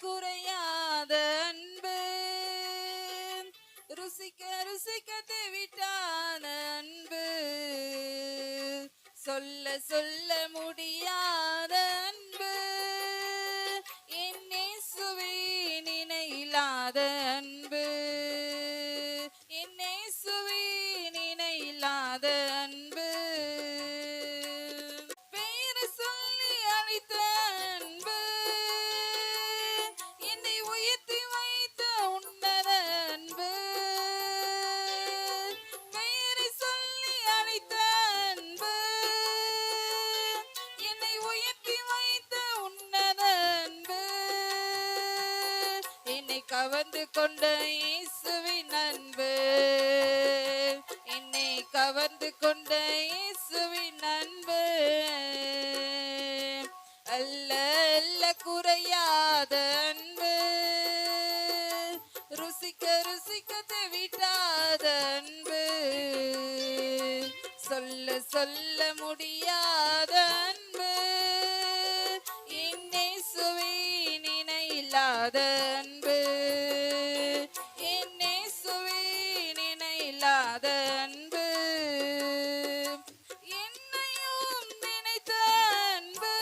குறையாத அன்பு, ருசிக்க ருசிக்க தேவிட்டான அன்பு, சொல்ல சொல்ல முடியாத அன்பு, என் இயேசுவின் இணையில்லாத அன்பு, என் இயேசுவின் இணையில்லாத அன்பு, பெயர் சொல்லி அழைத்த அன்பு, என்னை உயர்த்தி வைத்த உன்னத அன்பு, பெயரை சொல்லி அழைத்த அன்பு, என்னை உயர்த்தி வைத்த உன்னத அன்பு, என்னை கவர்ந்து கொண்ட இயேசுவின் அன்பு, என்னை கவர்ந்து கொண்ட இயேசுவின் அன்பு, அல்ல அல்ல குறையாத அன்பு, ருசிக்க ருசிக்க தேவிட்டாத அன்பு, சொல்ல சொல்ல முடியாத அன்பு, என் இயேசுவின் இணையில்லாத அன்பு, என் இயேசுவின் இணையில்லாத அன்பு, என்னையும் நினைத்த அன்பு,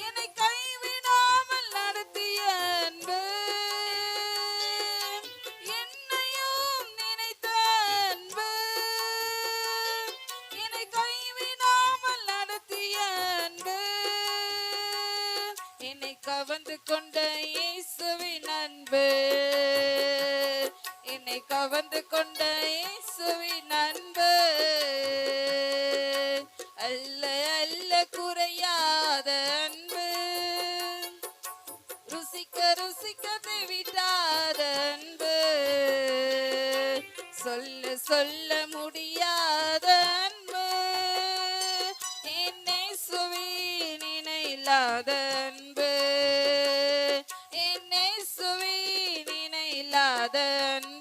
என்னை கைவிடாமல் நடத்திய அன்பு, என்னையும் நினைத்த அன்பு, என்னை கைவிடாமல் நடத்திய அன்பு, என்னை கவர்ந்து கொண்ட இயேசுவின் அன்பு, என்னை கவர்ந்து கொண்ட இயேசுவின் அன்பு, அல்ல அல்ல குறையாத அன்பு, ருசிக்க ருசிக்க தேவிட்டாத அன்பு, சொல்ல சொல்ல முடியாத அன்பு, என் இயேசுவின் இணையில்லாத அன்பு, என் இயேசுவின் இணையில்லாத அன்பு.